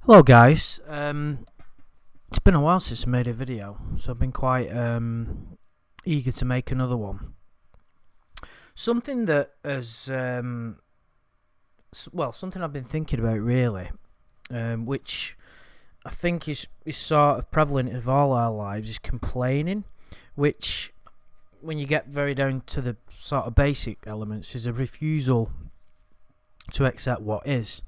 Hello guys, it's been a while since I made a video, so I've been quite eager to make another one. Something that has, something I've been thinking about really, which I think is sort of prevalent of all our lives, is complaining, which when you get very down to the sort of basic elements is a refusal to accept what is.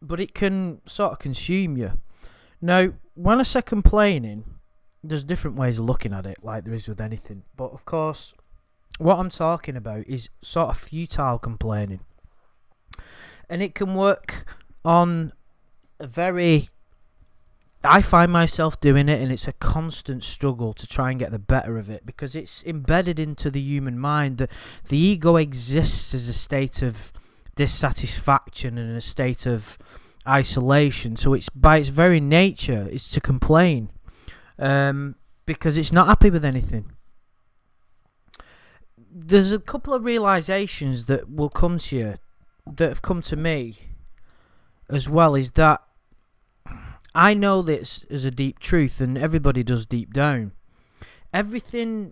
But it can sort of consume you. Now, when I say complaining, there's different ways of looking at it, like there is with anything. But of course, what I'm talking about is sort of futile complaining. And it can work on a very... I find myself doing it, and it's a constant struggle to try and get the better of it, because it's embedded into the human mind that the ego exists as a state of dissatisfaction and a state of isolation. So it's by its very nature it's to complain, because it's not happy with anything. There's a couple of realizations that will come to you, that have come to me as well, is that I know this is a deep truth, and everybody does deep down. Everything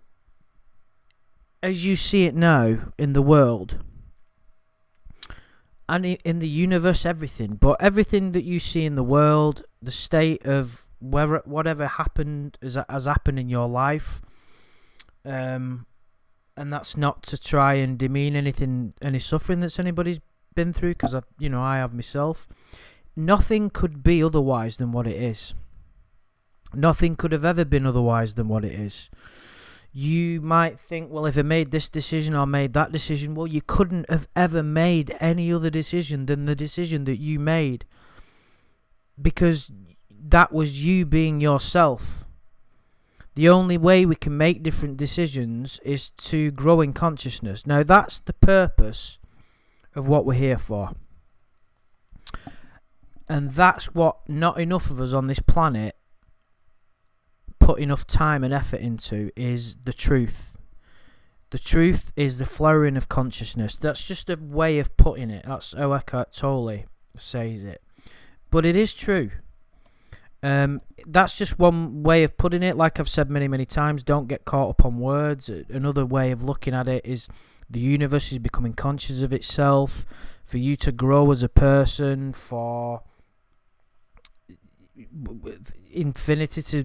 as you see it now in the world and in the universe, everything that you see in the world, the state of whatever happened has happened in your life, and that's not to try and demean any suffering that's anybody's been through, because I have myself. Nothing could be otherwise than what it is. Nothing could have ever been otherwise than what it is. You might think, well, if I made this decision or made that decision, well, you couldn't have ever made any other decision than the decision that you made, because that was you being yourself. The only way we can make different decisions is to grow in consciousness. Now, that's the purpose of what we're here for. And that's what not enough of us on this planet put enough time and effort into, is the truth. The truth is the flowering of consciousness. That's just a way of putting it. That's how Eckhart Tolle says it. But it is true. That's just one way of putting it. Like I've said many, many times, don't get caught up on words. Another way of looking at it is the universe is becoming conscious of itself, for you to grow as a person, for infinity to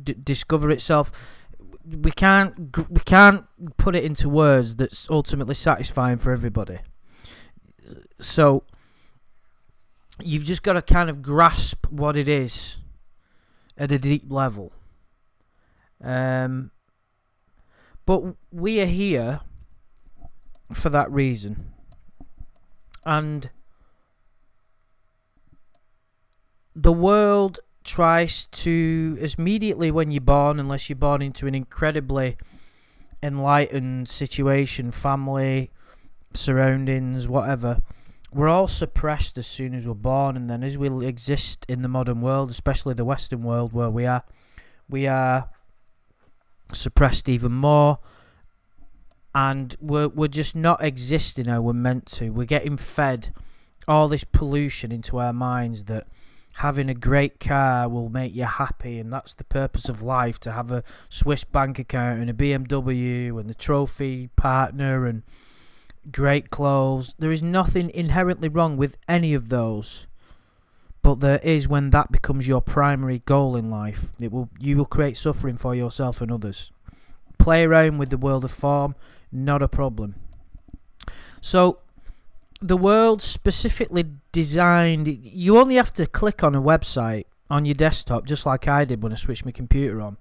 discover itself. We can't put it into words that's ultimately satisfying for everybody. So you've just got to kind of grasp what it is at a deep level. But we are here for that reason. And the world tries to, immediately when you're born, unless you're born into an incredibly enlightened situation, family, surroundings, whatever, we're all suppressed as soon as we're born. And then as we exist in the modern world, especially the Western world where we are suppressed even more. And we're just not existing how we're meant to. We're getting fed all this pollution into our minds that having a great car will make you happy, and that's the purpose of life, to have a Swiss bank account and a BMW and the trophy partner and great clothes. There is nothing inherently wrong with any of those, but there is when that becomes your primary goal in life. You will create suffering for yourself and others. Play around with the world of form, not a problem. So the world specifically designed, you only have to click on a website on your desktop, just like I did when I switched my computer on,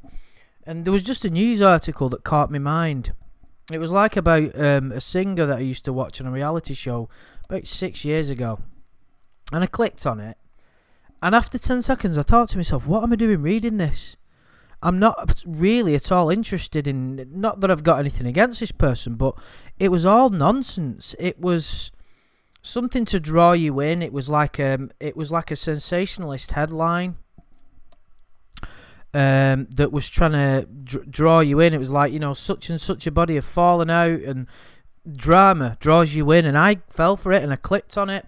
and there was just a news article that caught my mind. It was like about a singer that I used to watch on a reality show about 6 years ago, and I clicked on it, and after 10 seconds I thought to myself, what am I doing reading this? I'm not really at all interested in, not that I've got anything against this person, but it was all nonsense. It was something to draw you in. It was like a sensationalist headline that was trying to draw you in. It was like, such and such a body have fallen out, and drama draws you in, and I fell for it and I clicked on it,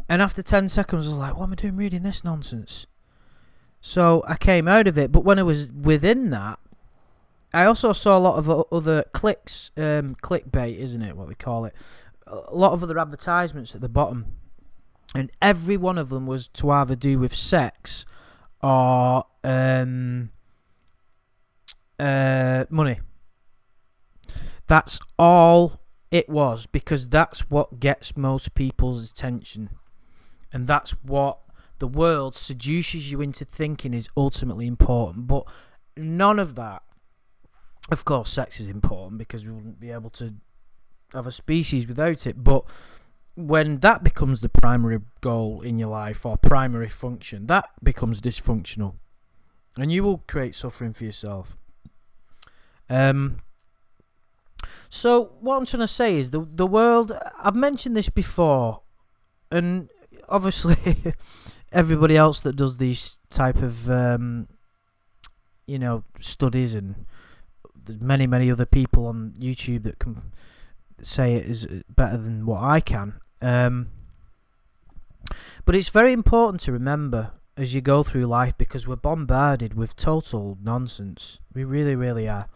And after 10 seconds, I was like, what am I doing reading this nonsense? So I came out of it. But when I was within that, I also saw a lot of other clickbait, isn't it, what they call it? A lot of other advertisements at the bottom. And every one of them was to either do with sex or money. That's all it was, because that's what gets most people's attention. And that's what the world seduces you into thinking is ultimately important. But none of that. Of course, sex is important because we wouldn't be able to have a species without it. But when that becomes the primary goal in your life or primary function, that becomes dysfunctional. And you will create suffering for yourself. So what I'm trying to say is the world, I've mentioned this before, and obviously everybody else that does these type of studies, and there's many other people on YouTube that can say it is better than what I can. But it's very important to remember as you go through life, because we're bombarded with total nonsense. We really, really are.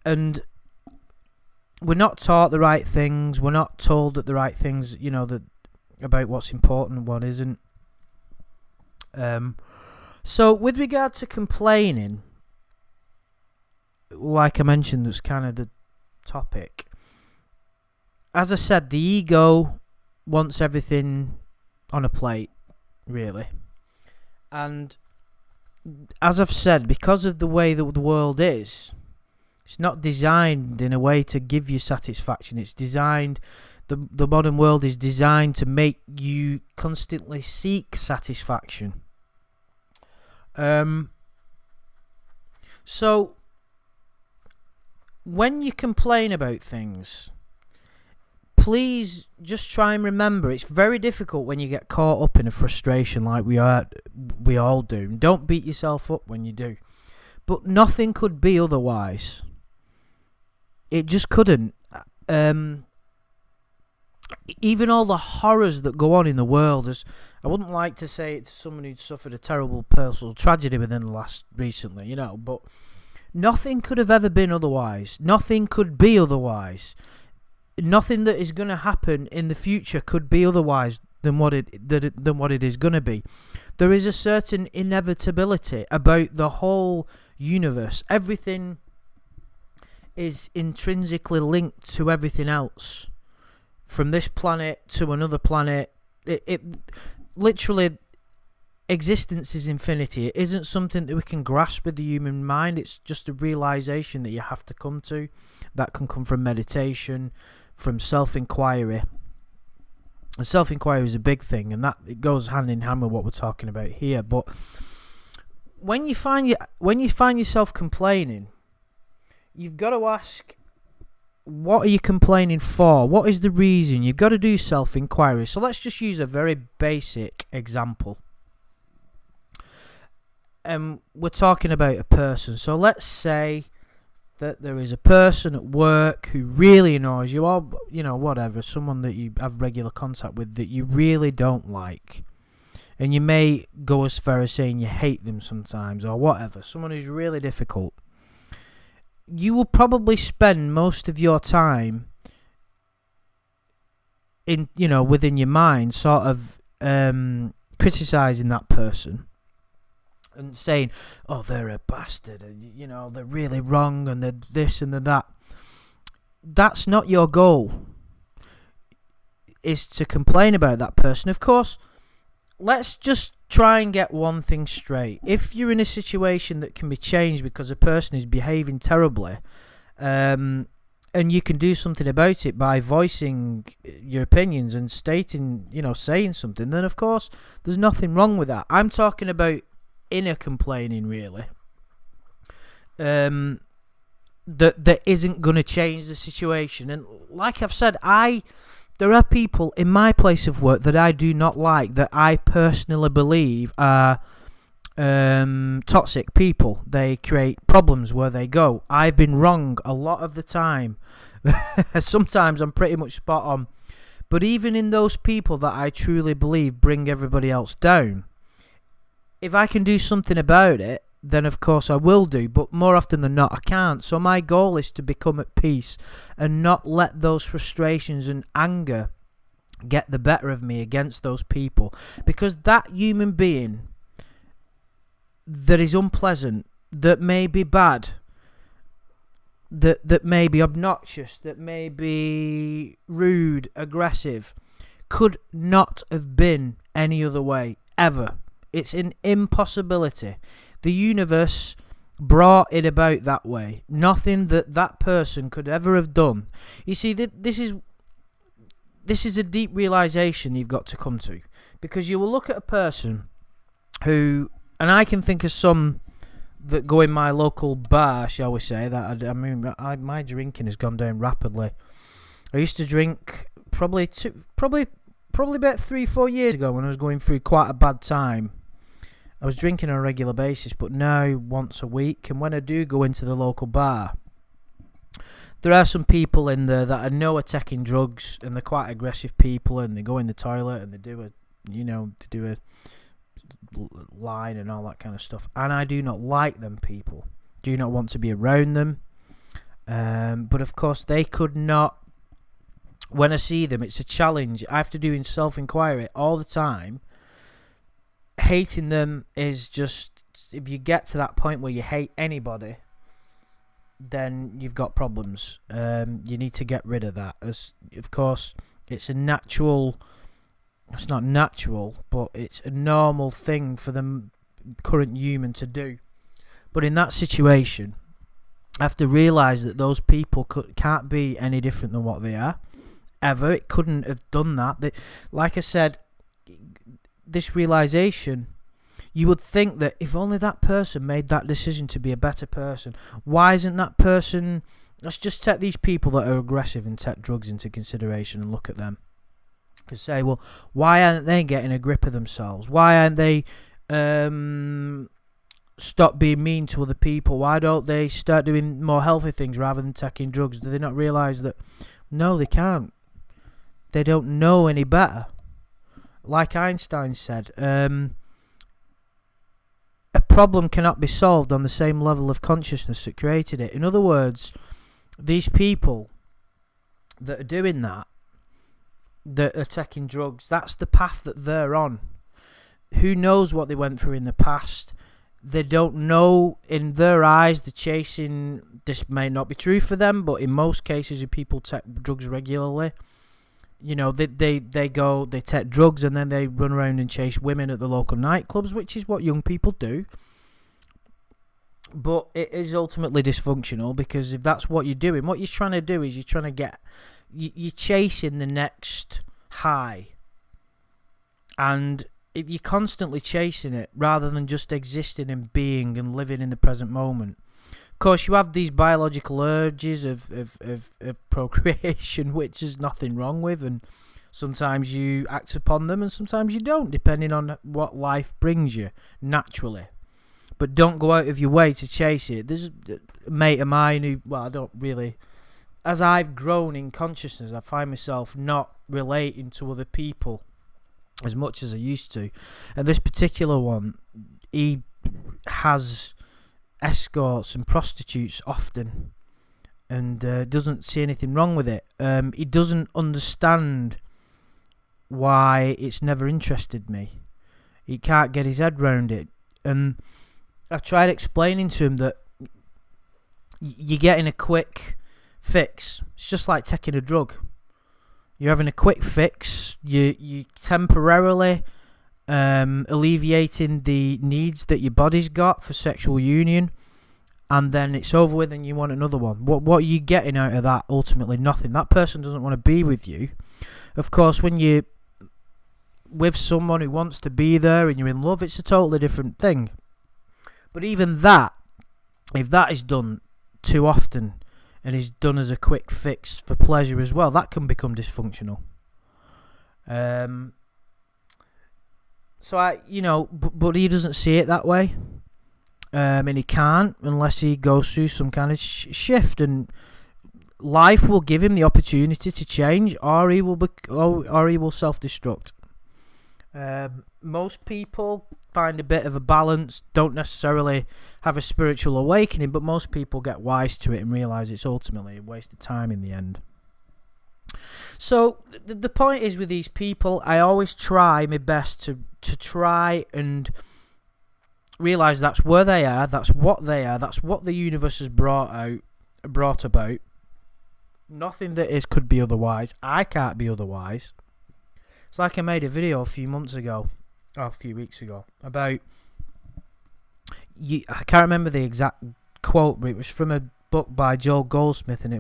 And we're not taught the right things. We're not told that the right things, about what's important and what isn't. So with regard to complaining, like I mentioned, that's kind of the topic. As I said, the ego wants everything on a plate, really. And as I've said, because of the way that the world is, it's not designed in a way to give you satisfaction. It's designed, the modern world is designed to make you constantly seek satisfaction. So when you complain about things, please just try and remember, it's very difficult when you get caught up in a frustration like we all do. Don't beat yourself up when you do. But nothing could be otherwise. It just couldn't. Even all the horrors that go on in the world, I wouldn't like to say it to someone who'd suffered a terrible personal tragedy within the last recently, but nothing could have ever been otherwise. Nothing could be otherwise. Nothing that is going to happen in the future could be otherwise than what it is going to be. There is a certain inevitability about the whole universe. Everything is intrinsically linked to everything else. From this planet to another planet, it literally, existence is infinity. It isn't something that we can grasp with the human mind. It's just a realization that you have to come to. That can come from meditation, from self-inquiry. And self-inquiry is a big thing, and that it goes hand in hand with what we're talking about here. But when you find yourself complaining, you've got to ask, what are you complaining for? What is the reason? You've got to do self-inquiry. So let's just use a very basic example. We're talking about a person. So let's say that there is a person at work who really annoys you, or whatever, someone that you have regular contact with that you really don't like, and you may go as far as saying you hate them sometimes, or whatever, someone who's really difficult. You will probably spend most of your time in within your mind sort of criticizing that person and saying, oh, they're a bastard, and they're really wrong, and they're this and they're that. That's not your goal, is to complain about that person. Of course, let's just try and get one thing straight. If you're in a situation that can be changed because a person is behaving terribly, and you can do something about it by voicing your opinions and stating, saying something, then of course there's nothing wrong with that. I'm talking about inner complaining, really, that isn't going to change the situation. And like I've said, there are people in my place of work that I do not like, that I personally believe are toxic people. They create problems where they go. I've been wrong a lot of the time. Sometimes I'm pretty much spot on, But even in those people that I truly believe bring everybody else down, if I can do something about it, then of course I will do, but more often than not I can't. So my goal is to become at peace and not let those frustrations and anger get the better of me against those people, because that human being that is unpleasant, that may be bad, that may be obnoxious, that may be rude, aggressive, could not have been any other way ever. It's an impossibility. The universe brought it about that way. Nothing that person could ever have done. You see, this is a deep realization you've got to come to, because you will look at a person who, and I can think of some that go in my local bar, shall we say, my drinking has gone down rapidly. I used to drink probably about 3-4 years ago when I was going through quite a bad time. I was drinking on a regular basis, but now once a week. And when I do go into the local bar, there are some people in there that I know are taking drugs, and they're quite aggressive people, and they go in the toilet and they do a line and all that kind of stuff. And I do not like them people. Do not want to be around them. But of course they could not. When I see them, it's a challenge. I have to do in self-inquiry all the time. Hating them is just, if you get to that point where you hate anybody, then you've got problems. You need to get rid of that. As of course, it's not natural, but it's a normal thing for the current human to do. But in that situation, I have to realise that those people can't be any different than what they are. Ever. It couldn't have done that. Like I said, this realisation, you would think that if only that person made that decision to be a better person, why isn't that person... Let's just take these people that are aggressive and take drugs into consideration and look at them. And say, well, why aren't they getting a grip of themselves? Why aren't they stop being mean to other people? Why don't they start doing more healthy things rather than taking drugs? Do they not realise that, no, they can't. They don't know any better. Like Einstein said, a problem cannot be solved on the same level of consciousness that created it. In other words, these people that are doing that are taking drugs, that's the path that they're on. Who knows what they went through in the past? They don't know. In their eyes, they're chasing... This may not be true for them, but in most cases, if people take drugs regularly, you know, they take drugs and then they run around and chase women at the local nightclubs, which is what young people do. But it is ultimately dysfunctional, because if that's what you're doing, what you're trying to do is you're chasing the next high. And if you're constantly chasing it rather than just existing and being and living in the present moment, of course you have these biological urges of procreation, which is nothing wrong with, and sometimes you act upon them and sometimes you don't, depending on what life brings you naturally. But don't go out of your way to chase it. There's a mate of mine who, well, I don't really... As I've grown in consciousness, I find myself not relating to other people as much as I used to. And this particular one, he has escorts and prostitutes often, and doesn't see anything wrong with it. He doesn't understand why it's never interested me. He can't get his head round it. And I've tried explaining to him that you're getting a quick fix. It's just like taking a drug. You're having a quick fix. You temporarily alleviating the needs that your body's got for sexual union, and then it's over with and you want another one. What are you getting out of that? Ultimately nothing. That person doesn't want to be with you. Of course, when you're with someone who wants to be there and you're in love, it's a totally different thing. But even that, if that is done too often and is done as a quick fix for pleasure as well, that can become dysfunctional. So but he doesn't see it that way, and he can't unless he goes through some kind of shift. And life will give him the opportunity to change, or he will self-destruct. Most people find a bit of a balance, don't necessarily have a spiritual awakening, but most people get wise to it and realise it's ultimately a waste of time in the end. So the point is, with these people, I always try my best to try and realise that's where they are, that's what they are, that's what the universe has brought about. Nothing that is could be otherwise. I can't be otherwise. It's like I made a video a few weeks ago, about, I can't remember the exact quote, but it was from a book by Joel Goldsmith, and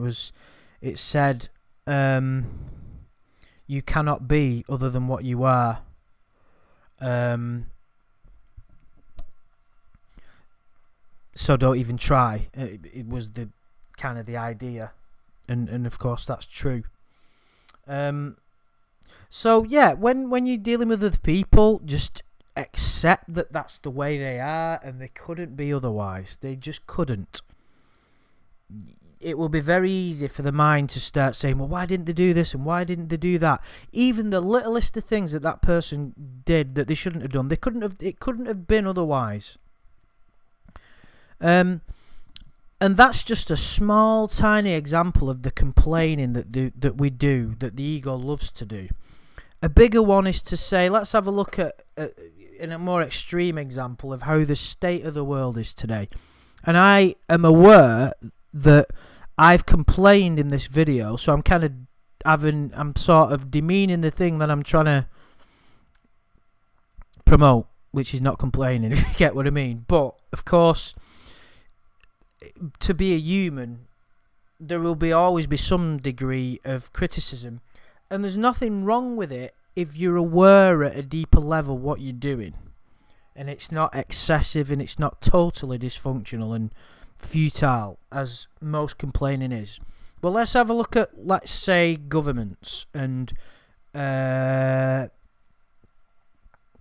it said, you cannot be other than what you are. So don't even try. It was the kind of the idea, and of course that's true. So yeah, when you're dealing with other people, just accept that that's the way they are, and they couldn't be otherwise. They just couldn't. It will be very easy for the mind to start saying, well, why didn't they do this and why didn't they do that? Even the littlest of things that person did that they shouldn't have done, it couldn't have been otherwise. And that's just a small, tiny example of the complaining that we do, that the ego loves to do. A bigger one is to say, let's have a look at in a more extreme example of how the state of the world is today. And I am aware that I've complained in this video, so I'm sort of demeaning the thing that I'm trying to promote, which is not complaining, if you get what I mean. But of course, to be a human, there will always be some degree of criticism, and there's nothing wrong with it if you're aware at a deeper level what you're doing, and it's not excessive and it's not totally dysfunctional and futile as most complaining is. Well, let's have a look at, let's say, governments and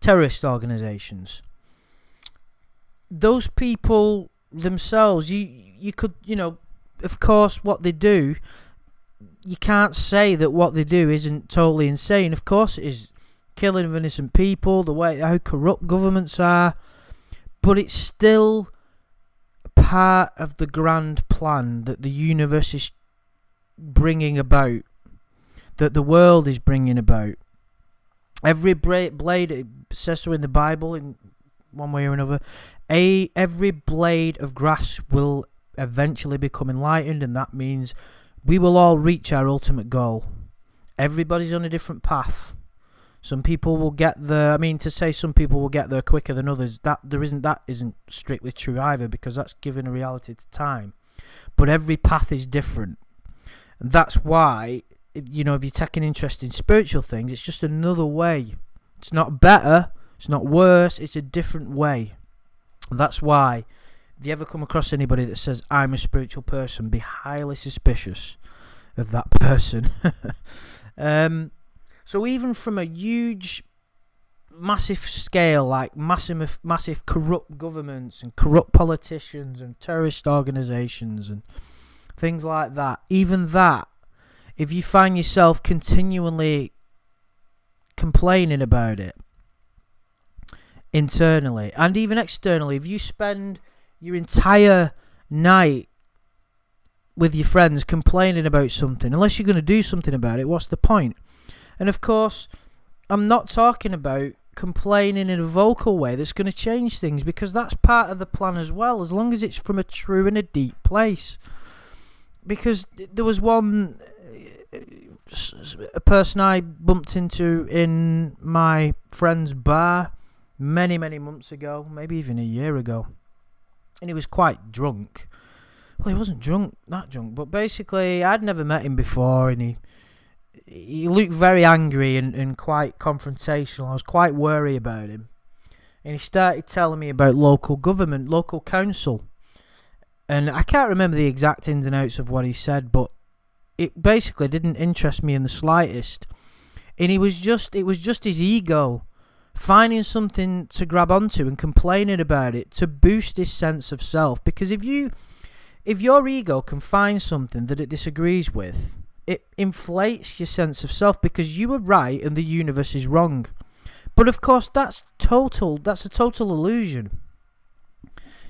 terrorist organisations. Those people themselves, you could, of course, what they do, you can't say that what they do isn't totally insane. Of course it is, killing of innocent people, the way how corrupt governments are, but it's still part of the grand plan that the universe is bringing about, that the world is bringing about. Every blade, it says so in the Bible in one way or another, every blade of grass will eventually become enlightened, and that means we will all reach our ultimate goal. Everybody's on a different path. Some people will get there. I mean, to say some people will get there quicker than others, that isn't strictly true either, because that's given a reality to time. But every path is different, and that's why, if you take an interest in spiritual things, it's just another way. It's not better. It's not worse. It's a different way. And that's why, if you ever come across anybody that says, I'm a spiritual person, be highly suspicious of that person. So even from a huge, massive scale, like massive corrupt governments and corrupt politicians and terrorist organisations and things like that, even that, if you find yourself continually complaining about it, internally and even externally, if you spend your entire night with your friends complaining about something, unless you're going to do something about it, what's the point? And of course, I'm not talking about complaining in a vocal way that's going to change things, because that's part of the plan as well, as long as it's from a true and a deep place. Because there was a person I bumped into in my friend's bar many months ago, maybe even a year ago, and he was quite drunk. Well, he wasn't that drunk, but basically I'd never met him before, and he looked very angry and quite confrontational. I was quite worried about him, and he started telling me about local government, local council, and I can't remember the exact ins and outs of what he said, but it basically didn't interest me in the slightest. And it was just his ego finding something to grab onto and complaining about it to boost his sense of self. Because if you if your ego can find something that it disagrees with, it inflates your sense of self because you are right and the universe is wrong. But of course, that's a total illusion.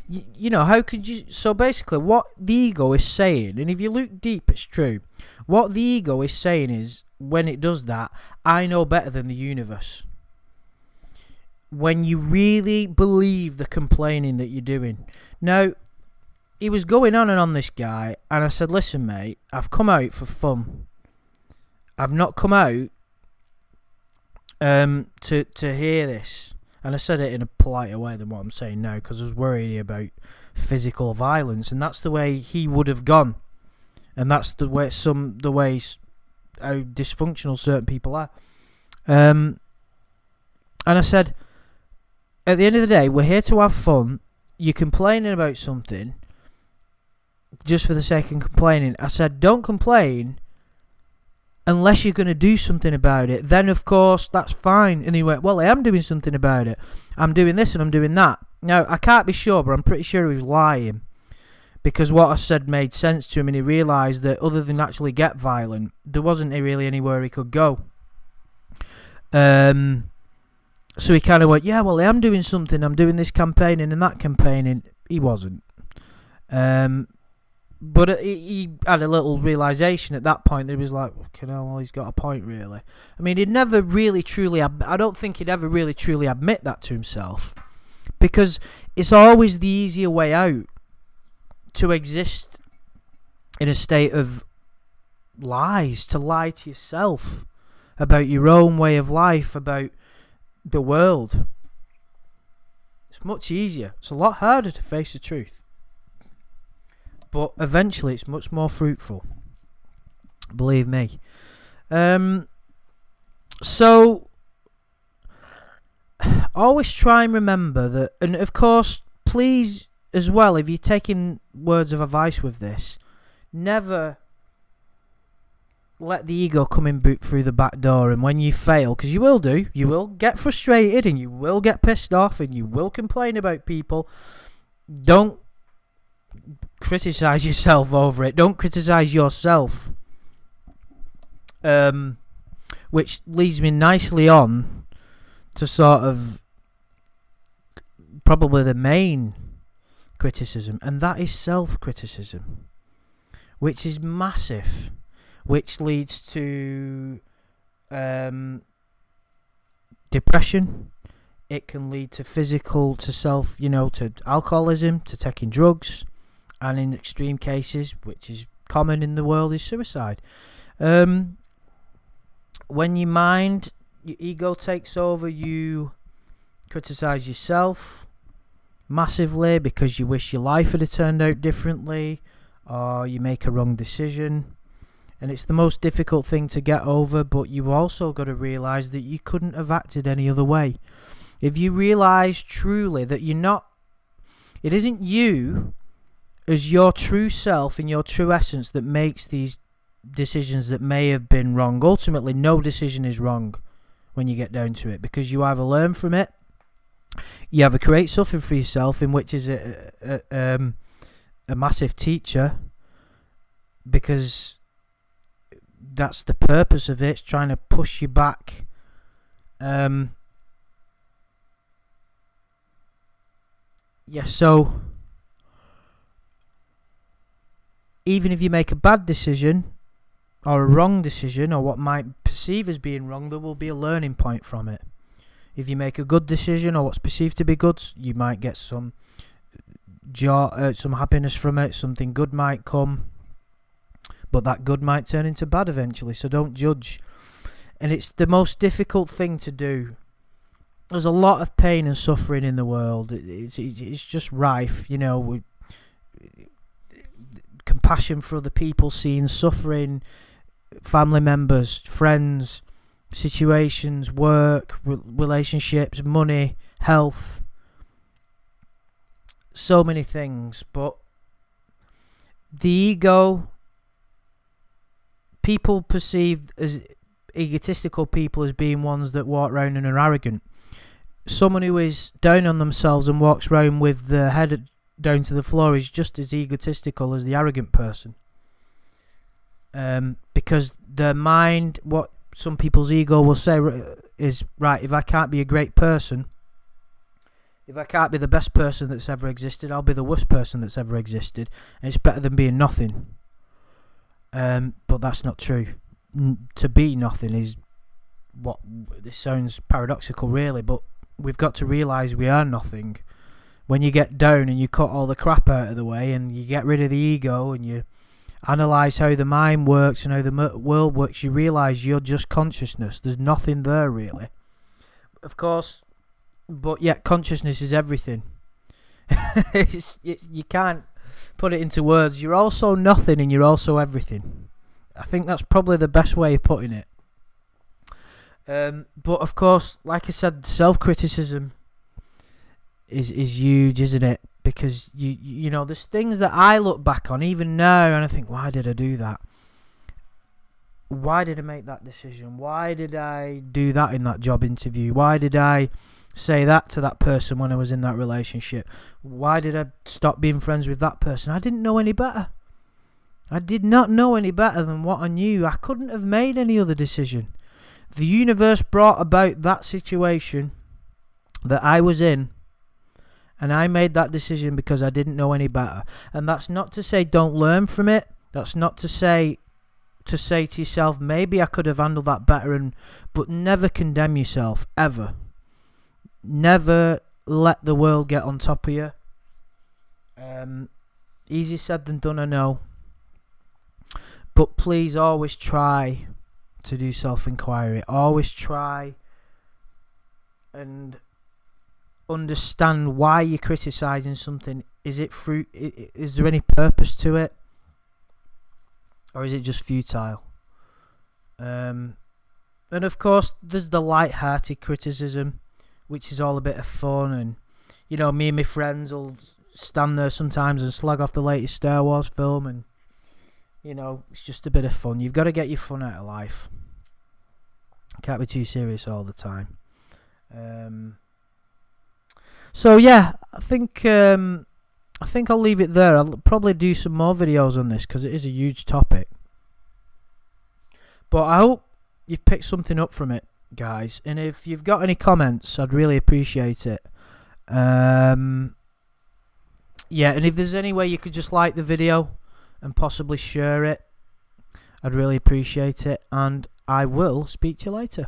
You know, how could you... So basically, what the ego is saying, and if you look deep, it's true. What the ego is saying is, when it does that, I know better than the universe. When you really believe the complaining that you're doing. Now, he was going on and on, this guy, and I said, listen, mate, I've come out for fun. I've not come out to hear this. And I said it in a politer way than what I'm saying now, because I was worried about physical violence, and that's the way he would have gone, and that's the way how dysfunctional certain people are. And I said, at the end of the day, we're here to have fun. You're complaining about something just for the sake of complaining. I said, don't complain unless you're going to do something about it. Then, of course, that's fine. And he went, well, I am doing something about it. I'm doing this and I'm doing that. Now, I can't be sure, but I'm pretty sure he was lying, because what I said made sense to him, and he realised that other than actually get violent, there wasn't really anywhere he could go. So he kind of went, yeah, well, I am doing something. I'm doing this campaigning and that campaigning. He wasn't. But he had a little realisation at that point that he was like, okay, no, well, he's got a point, really. I mean, he'd never really truly... I don't think he'd ever really truly admit that to himself, because it's always the easier way out to exist in a state of lies, to lie to yourself about your own way of life, about the world. It's much easier. It's a lot harder to face the truth. But eventually it's much more fruitful. Believe me. So, always try and remember that, and of course, please, as well, if you're taking words of advice with this, never let the ego come in through the back door. And when you fail, because you will do, you will get frustrated and you will get pissed off and you will complain about people. Don't criticize yourself over it. Don't criticize yourself. Which leads me nicely on to sort of probably the main criticism, and that is self-criticism, which is massive, which leads to depression. It can lead to physical, to alcoholism, to taking drugs, and in extreme cases, which is common in the world, is suicide. When your ego takes over, you criticize yourself massively because you wish your life had turned out differently, or you make a wrong decision. And it's the most difficult thing to get over, but you've also got to realise that you couldn't have acted any other way. If you realise truly that it isn't you as your true self and your true essence that makes these decisions that may have been wrong. Ultimately, no decision is wrong when you get down to it, because you either learn from it, you either create something for yourself, in which is a massive teacher, because that's the purpose of it. It's trying to push you back. So even if you make a bad decision or a wrong decision, or what might perceive as being wrong, there will be a learning point from it. If you make a good decision, or what's perceived to be good, you might get some joy, some happiness from it. Something good might come, but that good might turn into bad eventually. So don't judge. And it's the most difficult thing to do. There's a lot of pain and suffering in the world. It's just rife, with compassion for other people, seeing suffering, family members, friends, situations, work, relationships, money, health, so many things. But the ego, people perceive as egotistical people as being ones that walk around and are arrogant. Someone who is down on themselves and walks around with their head down to the floor is just as egotistical as the arrogant person. Because their mind, what some people's ego will say is, right, if I can't be a great person, if I can't be the best person that's ever existed, I'll be the worst person that's ever existed, and it's better than being nothing. But that's not true. To be nothing is what, this sounds paradoxical really, but we've got to realise we are nothing. When you get down and you cut all the crap out of the way and you get rid of the ego and you analyse how the mind works and how the world works, you realise you're just consciousness. There's nothing there really. Of course, but yet consciousness is everything. You can't put it into words. You're also nothing and you're also everything. I think that's probably the best way of putting it. But of course, like I said, self-criticism is huge, isn't it? Because you know, there's things that I look back on even now and I think, why did I do that? Why did I make that decision? Why did I do that in that job interview? Why did I say that to that person when I was in that relationship? Why did I stop being friends with that person? I didn't know any better. I did not know any better than what I knew. I couldn't have made any other decision. The universe brought about that situation that I was in, and I made that decision because I didn't know any better. And that's not to say don't learn from it. That's not to say to yourself, maybe I could have handled that better, but never condemn yourself, ever. Never let the world get on top of you. Easier said than done, I know. But please always try to do self-inquiry. Always try and understand why you're criticising something. Is there any purpose to it? Or is it just futile? And of course, there's the light-hearted criticism, which is all a bit of fun. And, you know, me and my friends will stand there sometimes and slag off the latest Star Wars film, and you know, it's just a bit of fun. You've got to get your fun out of life. Can't be too serious all the time. So yeah, I think I'll leave it there. I'll probably do some more videos on this because it is a huge topic. But I hope you've picked something up from it, guys. And if you've got any comments, I'd really appreciate it. Yeah, and if there's any way you could just like the video and possibly share it, I'd really appreciate it. And I will speak to you later.